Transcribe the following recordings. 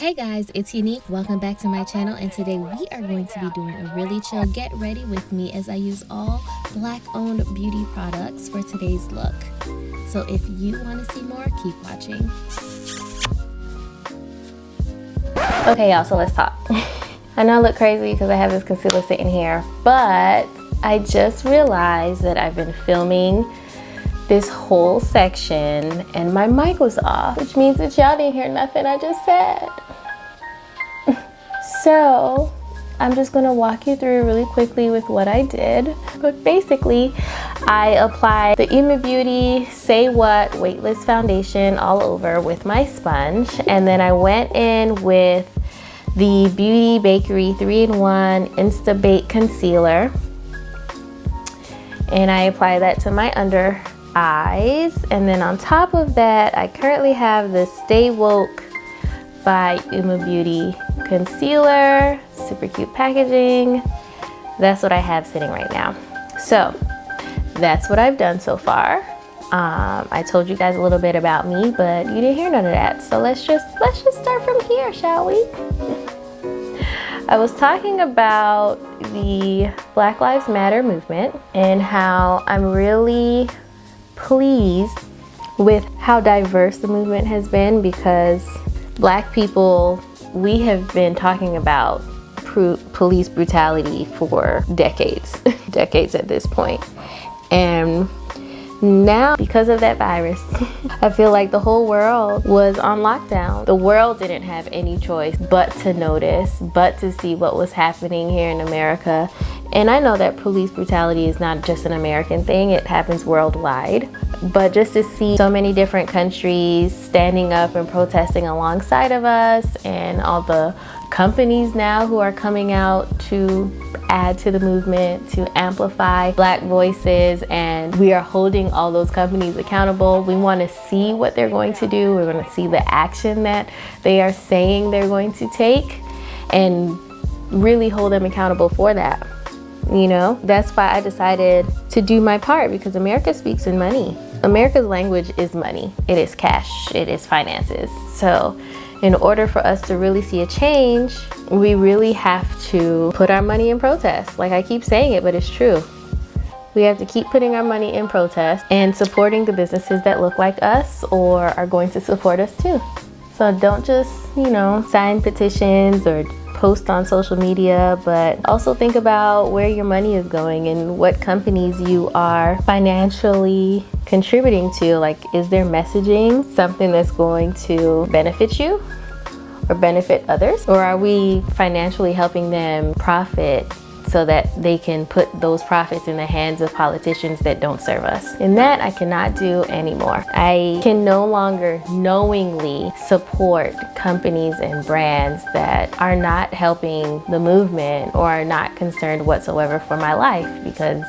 Hey guys, it's Unique. Welcome back to my channel, and today we are going to be doing a really chill get ready with me as I use all black owned beauty products for today's look. So if you want to see more, keep watching. Okay y'all, so let's talk. I know I look crazy because I have this concealer sitting here, but I just realized that I've been filming this whole section and my mic was off, which means that y'all didn't hear nothing I just said. So I'm just gonna walk you through really quickly with what I did. But basically, I applied the Uma Beauty Say What Weightless Foundation all over with my sponge, and then I went in with the Beauty Bakery 3-in-1 Insta Bake Concealer, and I apply that to my under eyes. And then on top of that, I currently have the Stay Woke by Uma Beauty concealer. Super cute packaging. That's what I have sitting right now. So that's what I've done so far. I told you guys a little bit about me, but you didn't hear none of that. So let's just start from here, shall we? I was talking about the Black Lives Matter movement and how I'm really pleased with how diverse the movement has been, because Black people, we have been talking about police brutality for decades, decades at this point. And now, because of that virus, I feel like the whole world was on lockdown. The world didn't have any choice but to notice, but to see what was happening here in America. And I know that police brutality is not just an American thing, it happens worldwide. But just to see so many different countries standing up and protesting alongside of us, and all the companies now who are coming out to add to the movement, to amplify Black voices, and we are holding all those companies accountable. We want to see what they're going to do. We're going to see the action that they are saying they're going to take, and really hold them accountable for that. You know, that's why I decided to do my part, because America speaks in money. America's language is money. It is cash. It is finances. So in order for us to really see a change, we really have to put our money in protest. Like I keep saying it, but it's true. We have to keep putting our money in protest and supporting the businesses that look like us or are going to support us too. So don't just, sign petitions or post on social media, but also think about where your money is going and what companies you are financially contributing to. Like, is their messaging something that's going to benefit you or benefit others? Or are we financially helping them profit so that they can put those profits in the hands of politicians that don't serve us? And that I cannot do anymore. I can no longer knowingly support companies and brands that are not helping the movement or are not concerned whatsoever for my life, because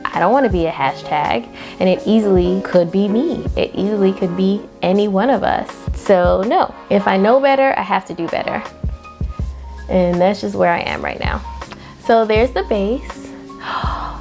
I don't want to be a hashtag, and it easily could be me. It easily could be any one of us. So no, if I know better, I have to do better. And that's just where I am right now. So there's the base.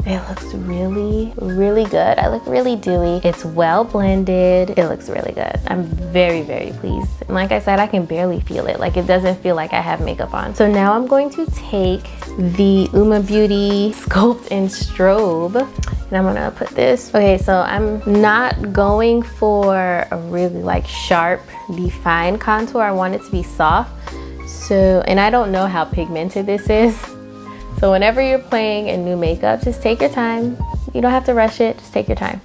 It looks really, really good. I look really dewy. It's well blended. It looks really good. I'm very, very pleased. And like I said, I can barely feel it. Like, it doesn't feel like I have makeup on. So now I'm going to take the Uma Beauty Sculpt and Strobe, and I'm gonna put this. Okay, so I'm not going for a really sharp, defined contour. I want it to be soft. So, and I don't know how pigmented this is. So whenever you're playing in new makeup, just take your time. You don't have to rush it, just take your time.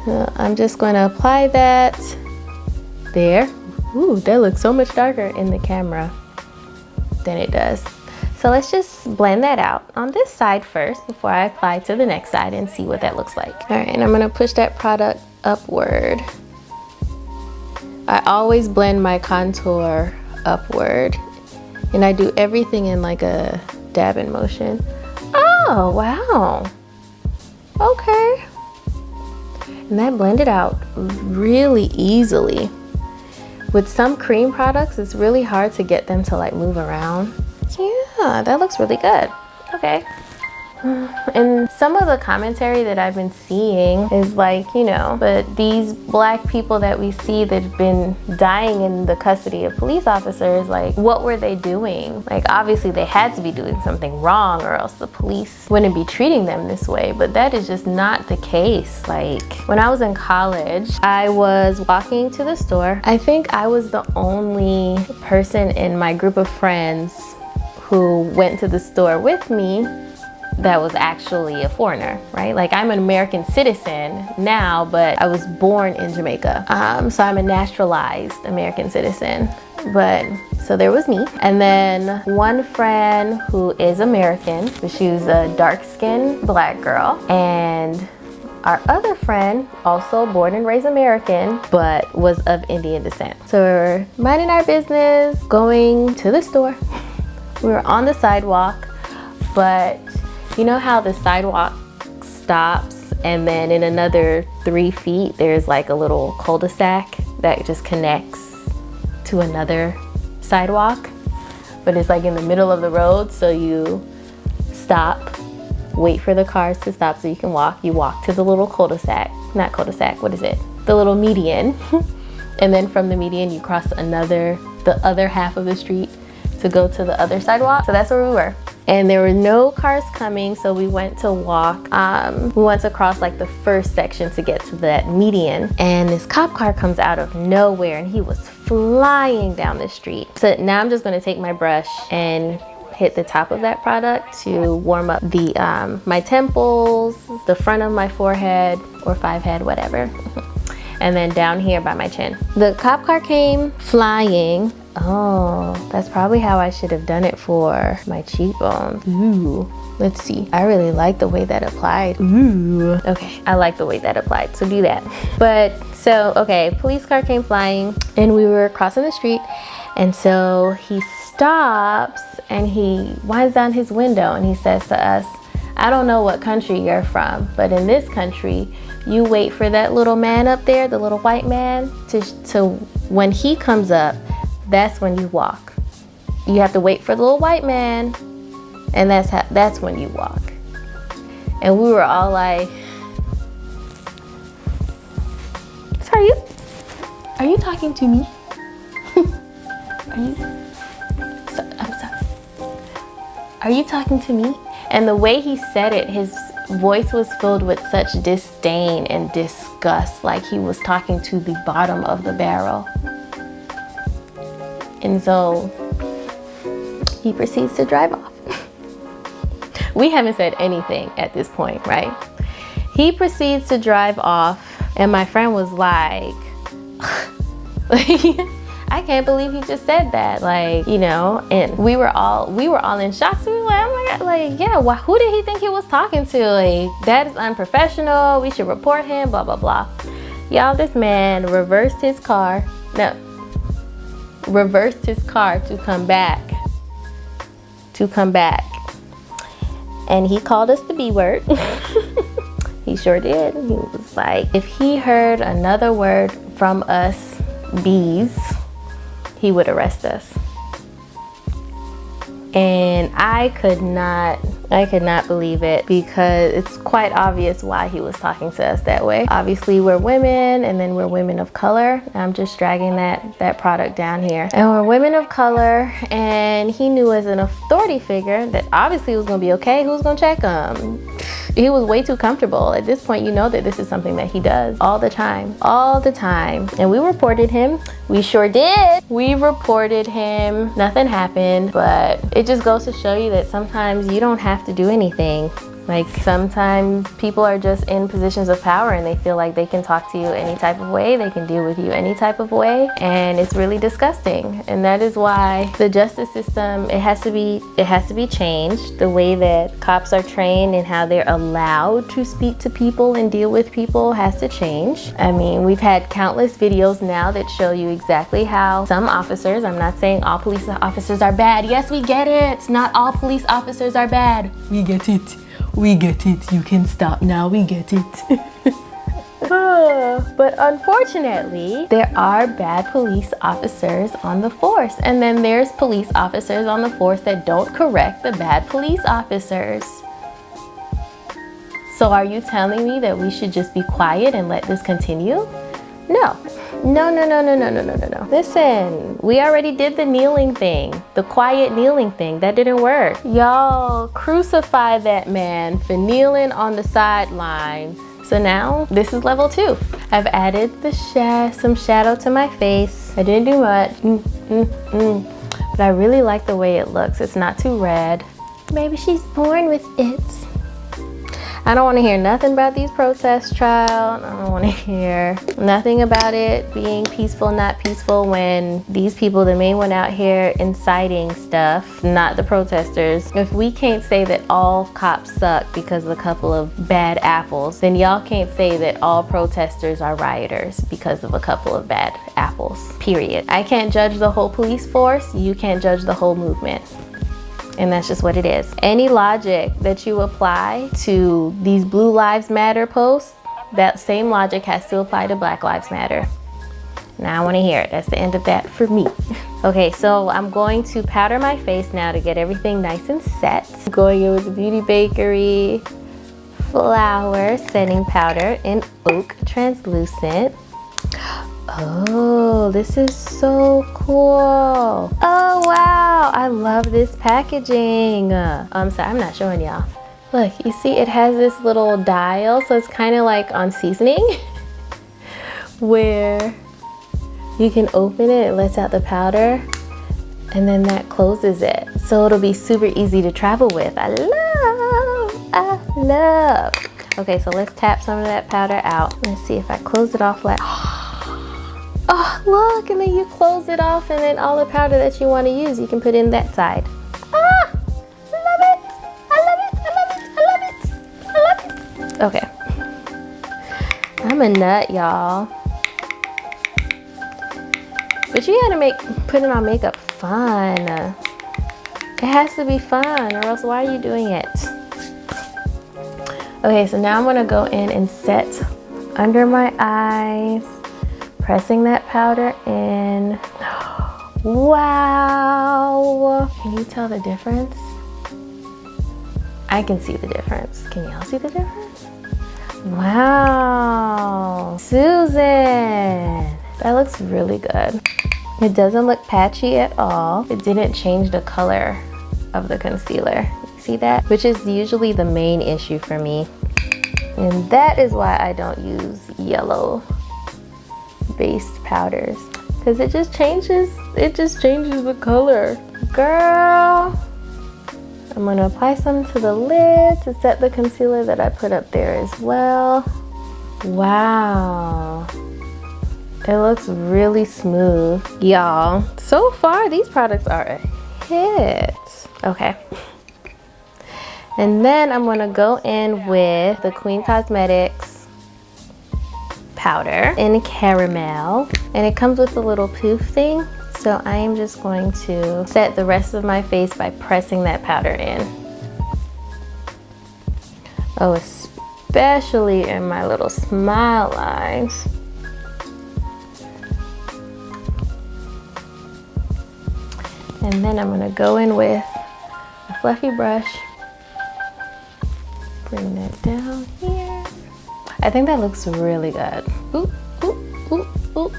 I'm just going to apply that there. Ooh, that looks so much darker in the camera than it does. So let's just blend that out on this side first before I apply to the next side and see what that looks like. All right, and I'm going to push that product upward. I always blend my contour upward, and I do everything in like a dabbing motion. Oh, wow. Okay. And that blended out really easily. With some cream products, it's really hard to get them to move around. Yeah, that looks really good. Okay. And some of the commentary that I've been seeing is like, you know, but these black people that we see that have been dying in the custody of police officers, like, what were they doing? Like, obviously they had to be doing something wrong or else the police wouldn't be treating them this way, but that is just not the case. Like, when I was in college, I was walking to the store. I think I was the only person in my group of friends who went to the store with me that was actually a foreigner, right? Like, I'm an American citizen now, but I was born in Jamaica. So I'm a naturalized American citizen. But so there was me. And then one friend who is American, but she was a dark-skinned black girl. And our other friend, also born and raised American, but was of Indian descent. So we're minding our business, going to the store. We were on the sidewalk, but you know how the sidewalk stops and then in another 3 feet, there's like a little cul-de-sac that just connects to another sidewalk, but it's like in the middle of the road. So you stop, wait for the cars to stop so you can walk. You walk to the little cul-de-sac, not cul-de-sac, what is it? The little median. And then from the median, you cross the other half of the street to go to the other sidewalk. So that's where we were. And there were no cars coming, so we went to walk. We went to cross like the first section to get to that median. And this cop car comes out of nowhere and he was flying down the street. So now I'm just gonna take my brush and hit the top of that product to warm up the my temples, the front of my forehead or five head, whatever. And then down here by my chin. The cop car came flying. Oh, that's probably how I should have done it for my cheekbones. Ooh, let's see. I really like the way that applied. Ooh, okay, I like the way that applied, so do that. But so, okay, police car came flying and we were crossing the street. And so he stops and he winds down his window and he says to us, I don't know what country you're from, but in this country, you wait for that little man up there, the little white man, to when he comes up, that's when you walk. You have to wait for the little white man, and that's when you walk. And we were all like, are you talking to me? I'm sorry. Are you talking to me? And the way he said it, his voice was filled with such disdain and disgust, like he was talking to the bottom of the barrel. And so he proceeds to drive off. We haven't said anything at this point, right? He proceeds to drive off, and my friend was like, I can't believe he just said that, like, you know. And we were all in shock. So we were like, oh my God, like, yeah, who did he think he was talking to? Like, that is unprofessional. We should report him, blah, blah, blah. Y'all, this man reversed his car to come back. And he called us the B word. He sure did. He was like, if he heard another word from us bees, he would arrest us. And I could not believe it, because it's quite obvious why he was talking to us that way. Obviously we're women, and then we're women of color. I'm just dragging that product down here. And we're women of color, and he knew as an authority figure that obviously it was gonna be okay. Who's gonna check him? He was way too comfortable. At this point, you know that this is something that he does all the time. And we reported him. We sure did. We reported him. Nothing happened, but it just goes to show you that sometimes you don't have to do anything. Like, sometimes people are just in positions of power and they feel like they can talk to you any type of way, they can deal with you any type of way, and it's really disgusting. And that is why the justice system, it has to be changed. The way that cops are trained and how they're allowed to speak to people and deal with people has to change. I mean, we've had countless videos now that show you exactly how some officers, I'm not saying all police officers are bad. Yes, we get it. Not all police officers are bad. We get it. We get it. You can stop now. We get it. But unfortunately, there are bad police officers on the force. And then there's police officers on the force that don't correct the bad police officers. So are you telling me that we should just be quiet and let this continue? No. No, no, no, no, no, no, no, no, no. Listen, we already did the kneeling thing, the quiet kneeling thing. That didn't work. Y'all crucify that man for kneeling on the sidelines. So now this is level 2. I've added some shadow to my face. I didn't do much, but I really like the way it looks. It's not too red. Maybe she's born with it. I don't want to hear nothing about these protests, child. I don't want to hear nothing about it being peaceful, not peaceful, when these people, the main one out here inciting stuff, not the protesters. If we can't say that all cops suck because of a couple of bad apples, then y'all can't say that all protesters are rioters because of a couple of bad apples, period. I can't judge the whole police force. You can't judge the whole movement. And that's just what it is. Any logic that you apply to these Blue Lives Matter posts, that same logic has to apply to Black Lives Matter. Now I want to hear it. That's the end of that for me. Okay, so I'm going to powder my face now to get everything nice and set. Going in with the Beauty Bakery Flower Setting Powder in Oak Translucent. Oh, this is so cool. Oh, wow. I love this packaging. I'm sorry, I'm not showing y'all. Look, you see it has this little dial, so it's kind of like on seasoning where you can open it, it lets out the powder, and then that closes it. So it'll be super easy to travel with. I love. Okay, so let's tap some of that powder out. Let's see if I close it off like, oh, look, and then you close it off, and then all the powder that you want to use, you can put in that side. Ah, love it. I love it. I love it. I love it. I love it. Okay. I'm a nut, y'all. But you gotta make putting on makeup fun. It has to be fun, or else why are you doing it? Okay, so now I'm gonna go in and set under my eyes, pressing that powder in. Wow! Can you tell the difference? I can see the difference. Can y'all see the difference? Wow! Susan! That looks really good. It doesn't look patchy at all. It didn't change the color of the concealer. You see that? Which is usually the main issue for me. And that is why I don't use yellow based powders, because it just changes the color. Girl, I'm gonna apply some to the lid to set the concealer that I put up there as well. Wow, it looks really smooth, y'all. So far these products are a hit. Okay, and then I'm gonna go in with the Queen Cosmetics powder in caramel, and it comes with a little poof thing. So I am just going to set the rest of my face by pressing that powder in. Oh, especially in my little smile lines. And then I'm gonna go in with a fluffy brush, bring that down here. I think that looks really good. Ooh, ooh, ooh, ooh.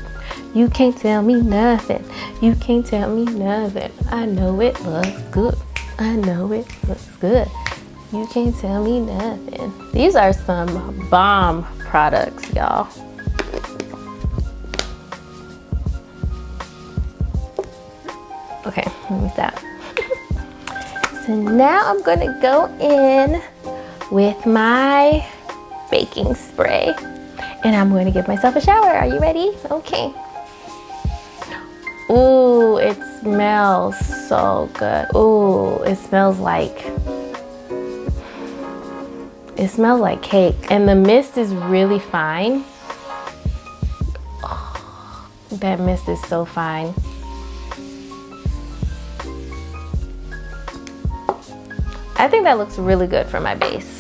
You can't tell me nothing. You can't tell me nothing. I know it looks good. I know it looks good. You can't tell me nothing. These are some bomb products, y'all. Okay, let me stop. So now I'm gonna go in with my baking spray, and I'm going to give myself a shower. Are you ready? Okay. Ooh, it smells so good. Ooh, it smells like cake, and the mist is really fine. Oh, that mist is so fine. I think that looks really good for my base.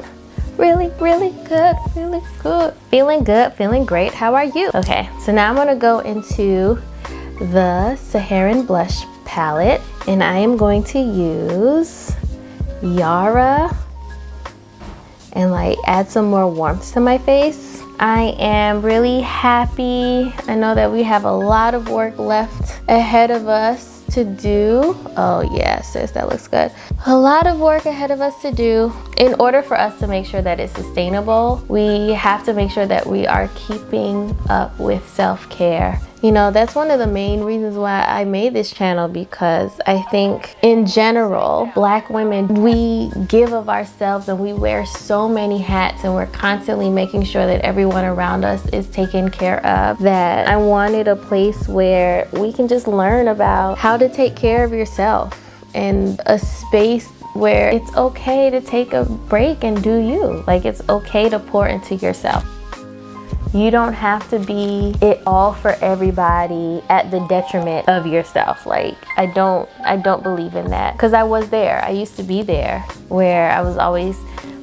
Really, really good, really good. Feeling good, feeling great. How are you? Okay, so now I'm gonna go into the Saharan Blush palette, and I am going to use Yara and like add some more warmth to my face. I am really happy. I know that we have a lot of work left ahead of us to do. Oh yeah, sis, that looks good. A lot of work ahead of us to do. In order for us to make sure that it's sustainable, we have to make sure that we are keeping up with self-care. You know, that's one of the main reasons why I made this channel, because I think in general, Black women, we give of ourselves and we wear so many hats, and we're constantly making sure that everyone around us is taken care of, that I wanted a place where we can just learn about how to take care of yourself, and a space where it's okay to take a break and do you. Like, it's okay to pour into yourself. You don't have to be it all for everybody at the detriment of yourself. Like, I don't believe in that, because I was there. I used to be there, where I was always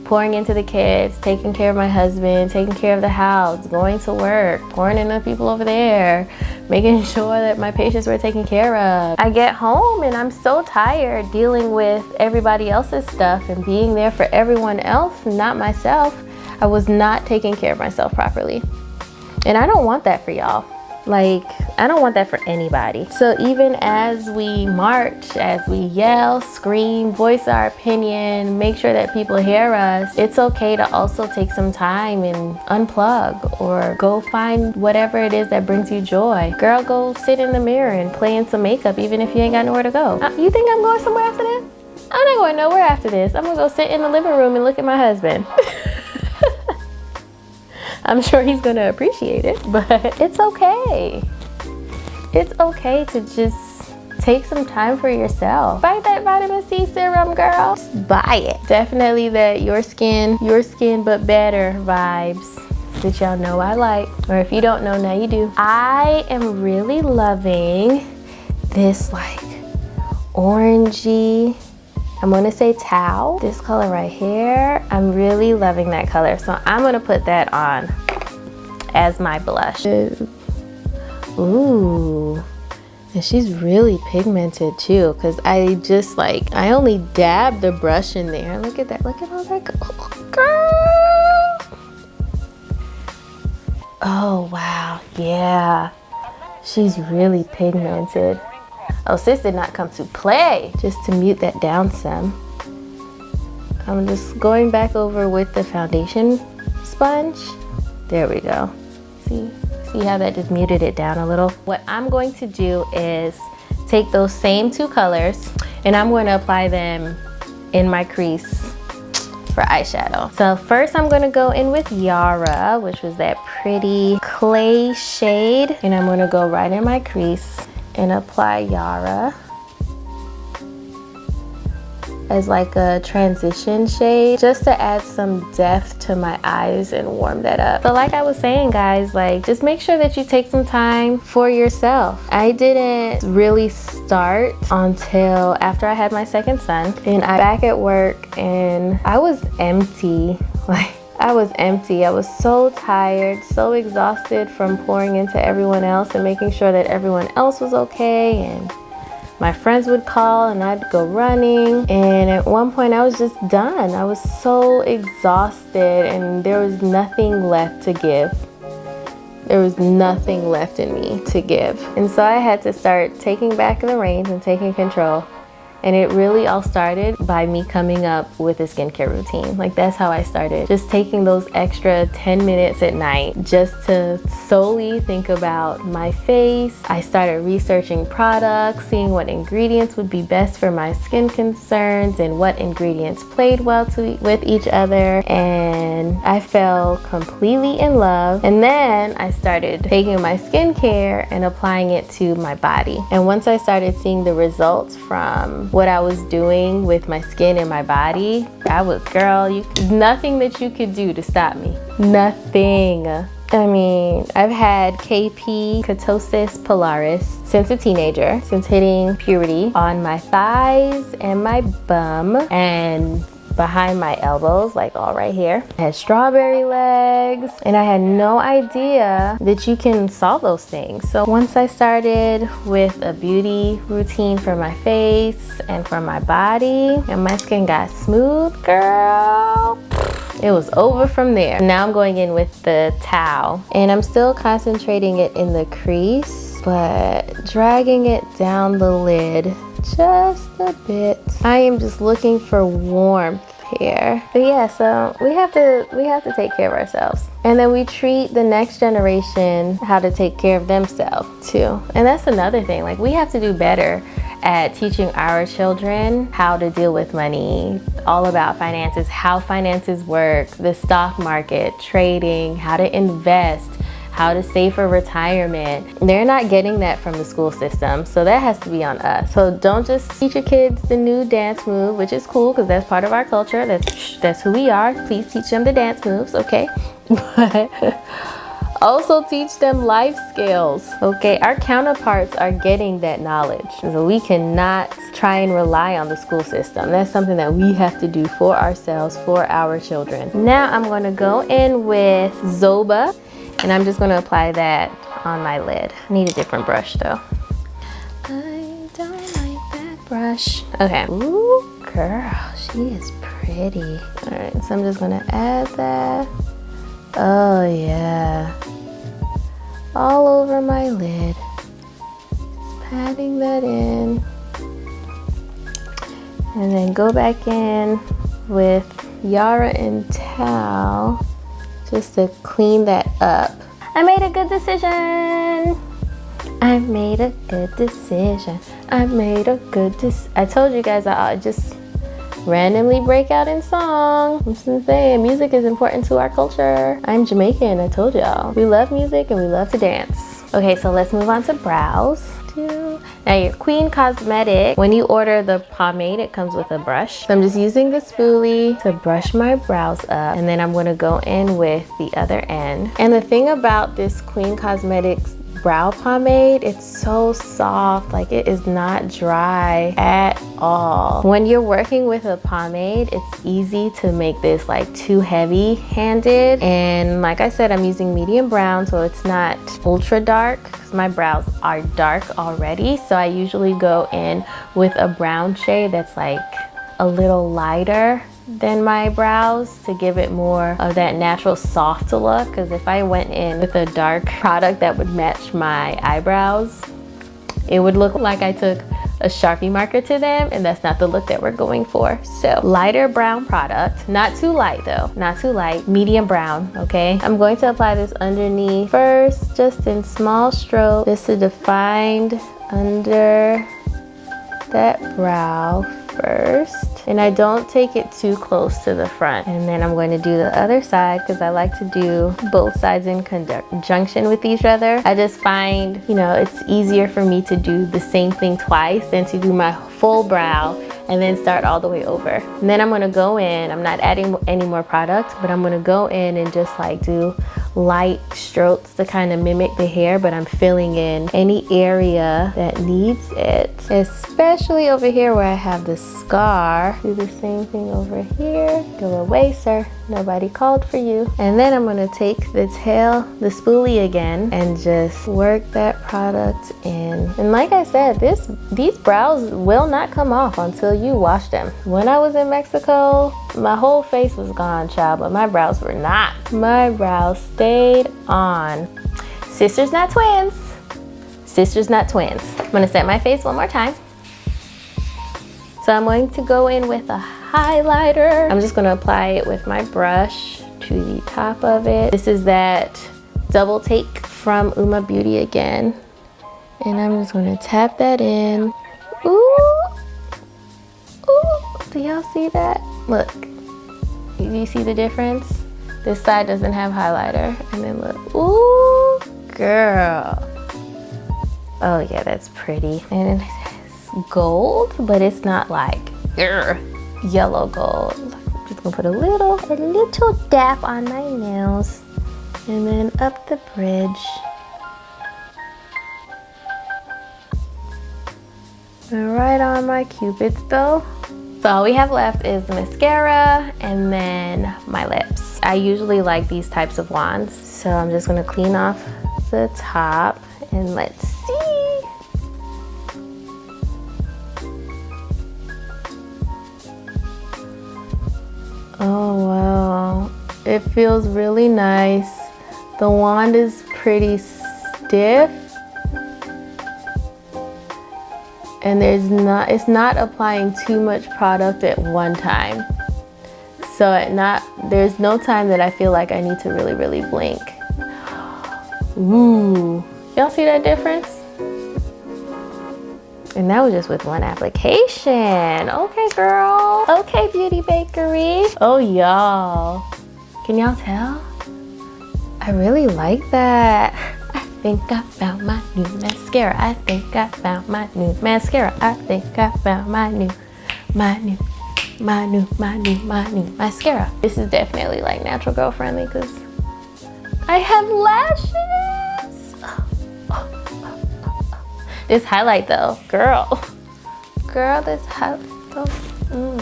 pouring into the kids, taking care of my husband, taking care of the house, going to work, pouring into people over there, making sure that my patients were taken care of. I get home and I'm so tired dealing with everybody else's stuff and being there for everyone else, not myself. I was not taking care of myself properly. And I don't want that for y'all. Like, I don't want that for anybody. So even as we march, as we yell, scream, voice our opinion, make sure that people hear us, it's okay to also take some time and unplug, or go find whatever it is that brings you joy. Girl, go sit in the mirror and play in some makeup, even if you ain't got nowhere to go. You think I'm going somewhere after this? I'm not going nowhere after this. I'm gonna go sit in the living room and look at my husband. I'm sure he's gonna appreciate it, but it's okay. It's okay to just take some time for yourself. Buy that vitamin C serum, girl. Just buy it. Definitely that your skin but better vibes that y'all know I like. Or if you don't know, now you do. I am really loving this like orangey, I'm gonna say tau, this color right here. I'm really loving that color. So I'm gonna put that on as my blush. Ooh, and she's really pigmented too, because I just like, I only dabbed the brush in there. Look at that, look at all that, girl. Oh wow, yeah. She's really pigmented. Oh, sis did not come to play. Just to mute that down some, I'm just going back over with the foundation sponge. There we go. See how that just muted it down a little? What I'm going to do is take those same two colors and I'm going to apply them in my crease for eyeshadow. So first I'm going to go in with Yara, which was that pretty clay shade. And I'm going to go right in my crease and apply Yara as like a transition shade, just to add some depth to my eyes and warm that up. So like I was saying, guys, like just make sure that you take some time for yourself. I didn't really start until after I had my second son, and I back at work and I was empty. Like, I was empty. I was so tired, so exhausted from pouring into everyone else and making sure that everyone else was okay. And my friends would call and I'd go running. And at one point I was just done. I was so exhausted and there was nothing left to give. There was nothing left in me to give. And so I had to start taking back the reins and taking control. And it really all started by me coming up with a skincare routine. Like, that's how I started. Just taking those extra 10 minutes at night just to solely think about my face. I started researching products, seeing what ingredients would be best for my skin concerns and what ingredients played well with each other. And I fell completely in love. And then I started taking my skincare and applying it to my body. And once I started seeing the results from what I was doing with my skin and my body, I was, girl, nothing that you could do to stop me. Nothing. I mean, I've had KP, Ketosis pilaris, since a teenager, since hitting puberty, on my thighs and my bum and behind my elbows, like all right here. I had strawberry legs, and I had no idea that you can solve those things. So once I started with a beauty routine for my face and for my body, and my skin got smooth, girl, It was over from there. Now I'm going in with the towel, and I'm still concentrating it in the crease, but dragging it down the lid just a bit. I am just looking for warmth here. But yeah, so we have to take care of ourselves. And then we treat the next generation how to take care of themselves too. And that's another thing. Like, we have to do better at teaching our children how to deal with money, all about finances, how finances work, the stock market, trading, how to invest, how to save for retirement. They're not getting that from the school system, so that has to be on us. So don't just teach your kids the new dance move, which is cool because that's part of our culture. That's who we are. Please teach them the dance moves, okay? But also teach them life skills, okay? Our counterparts are getting that knowledge, so we cannot try and rely on the school system. That's something that we have to do for ourselves, for our children. Now I'm going to go in with Zoba, and I'm just going to apply that on my lid. I need a different brush though. I don't like that brush. Okay. Ooh, girl, she is pretty. All right, so I'm just going to add that. Oh yeah. All over my lid. Just patting that in. And then go back in with Yara and towel just to clean that up. I made a good decision. I made a good decision. I made a good decision. I told you guys I just randomly break out in song. I'm just saying, music is important to our culture. I'm Jamaican, I told y'all. We love music and we love to dance. Okay, so let's move on to brows. Now your Queen Cosmetic, when you order the pomade, it comes with a brush. So I'm just using the spoolie to brush my brows up, and then I'm gonna go in with the other end. And the thing about this Queen Cosmetics brow pomade, it's so soft, like it is not dry at all. When you're working with a pomade, it's easy to make this like too heavy handed, and like I said, I'm using medium brown, so it's not ultra dark because my brows are dark already. So I usually go in with a brown shade that's like a little lighter than my brows to give it more of that natural soft look, because if I went in with a dark product that would match my eyebrows, it would look like I took a Sharpie marker to them, and that's not the look that we're going for. So lighter brown product, not too light though, not too light, medium brown, okay? I'm going to apply this underneath first, just in small strokes, just to define under that brow first. And I don't take it too close to the front. And then I'm going to do the other side because I like to do both sides in conjunction with each other. I just find, you know, it's easier for me to do the same thing twice than to do my full brow and then start all the way over. And then I'm gonna go in, I'm not adding any more product, but I'm gonna go in and just like do light strokes to kind of mimic the hair, but I'm filling in any area that needs it, especially over here where I have the scar. Do the same thing over here. Go away, sir. Nobody called for you. And then I'm gonna take the tail, the spoolie again, and just work that product in. And like I said, these brows will not come off until you wash them. When I was in Mexico, my whole face was gone, child, but my brows were not. My brows stayed on. Sisters, not twins. Sisters, not twins. I'm gonna set my face one more time. So I'm going to go in with a highlighter. I'm just gonna apply it with my brush to the top of it. This is that double take from Uma Beauty again. And I'm just gonna tap that in. Ooh, ooh, do y'all see that? Look, do you see the difference? This side doesn't have highlighter. And then look, ooh, girl. Oh yeah, that's pretty. And it has gold, but it's not like yellow gold. I'm just gonna put a little dap on my nails. And then up the bridge. And right on my cupid's bow. So all we have left is mascara and then my lips. I usually like these types of wands. So I'm just gonna clean off the top and let's see. Oh wow, It feels really nice. The wand is pretty stiff. And it's not applying too much product at one time. So there's no time that I feel like I need to really blink. Ooh, y'all see that difference? And that was just with one application. Okay, girl. Okay, Beauty Bakery. Oh, y'all. Can y'all tell? I really like that. I think I found my new mascara. I think I found my new mascara. I think I found my new mascara. This is definitely like natural girl friendly because I have lashes. This highlight though, girl, this highlight though.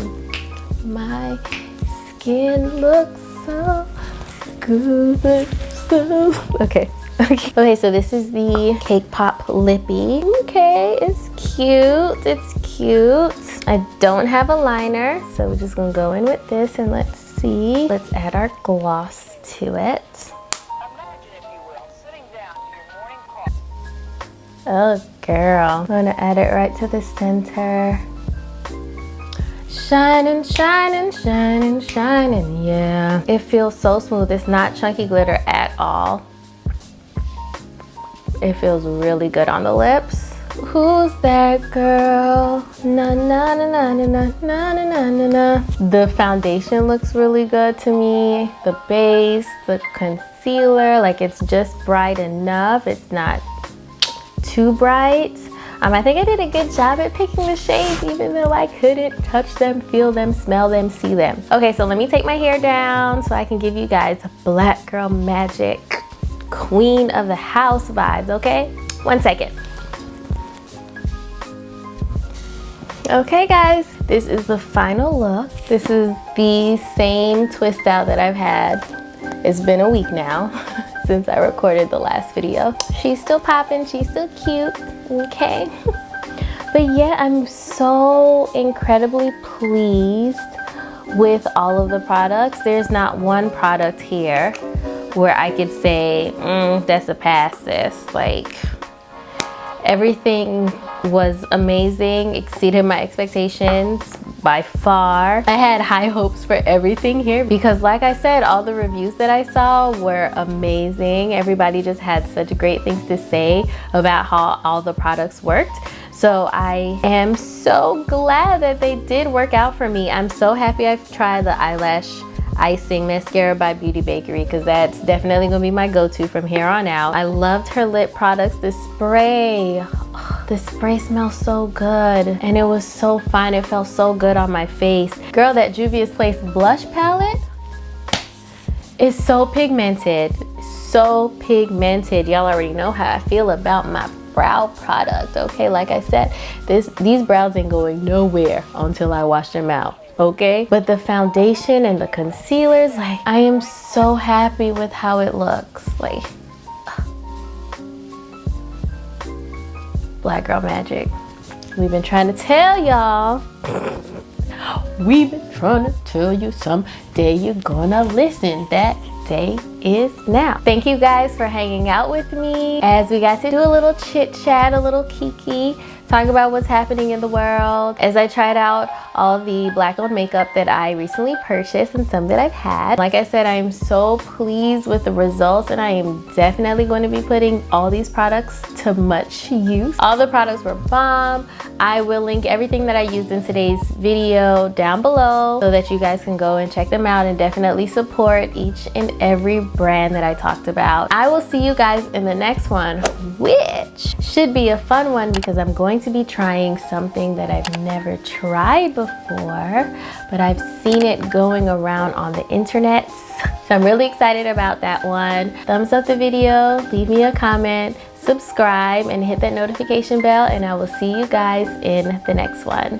My skin looks so good. Okay, so this is the Cake Pop Lippy. Okay, it's cute. I don't have a liner, so we're just gonna go in with this and let's see. Let's add our gloss to it. Oh, girl. I'm gonna add it right to the center. Shining, shining, shining, shining, yeah. It feels so smooth. It's not chunky glitter at all. It feels really good on the lips. Who's that girl? Na na na na na na na na na na. The foundation looks really good to me. The base, the concealer, like it's just bright enough. It's not too bright. I think I did a good job at picking the shades even though I couldn't touch them, feel them, smell them, see them. Okay, so let me take my hair down so I can give you guys Black Girl Magic, queen of the house vibes, okay? 1 second. Okay guys, this is the final look. This is the same twist out that I've had. It's been a week now since I recorded the last video. She's still popping, she's still cute, okay? But yeah, I'm so incredibly pleased with all of the products. There's not one product here where I could say, that's a pass, sis. Like, everything was amazing, exceeded my expectations by far. I had high hopes for everything here because like I said, all the reviews that I saw were amazing. Everybody just had such great things to say about how all the products worked. So I am so glad that they did work out for me. I'm so happy I've tried the eyelash icing mascara by Beauty Bakery because that's definitely gonna be my go-to from here on out. I loved her lip products. The spray, the spray smells so good and it was so fine. It felt so good on my face. Girl, that Juvia's Place blush palette is so pigmented, so pigmented. Y'all already know how I feel about my brow product, okay? Like I said, these brows ain't going nowhere until I wash them out. Okay, but the foundation and the concealers, like, I am so happy with how it looks. Like, Black Girl Magic. We've been trying to tell y'all. We've been trying to tell you someday you're gonna listen. That day is now. Thank you guys for hanging out with me as we got to do a little chit chat, a little kiki, talk about what's happening in the world as I tried out all the black owned makeup that I recently purchased and some that I've had. Like I said, I am so pleased with the results and I am definitely going to be putting all these products to much use. All the products were bomb. I will link everything that I used in today's video down below so that you guys can go and check them out and definitely support each and every brand that I talked about. I will see you guys in the next one, which should be a fun one because I'm going to be trying something that I've never tried before, but I've seen it going around on the internet. So I'm really excited about that one. Thumbs up the video, leave me a comment, subscribe, and hit that notification bell, and I will see you guys in the next one.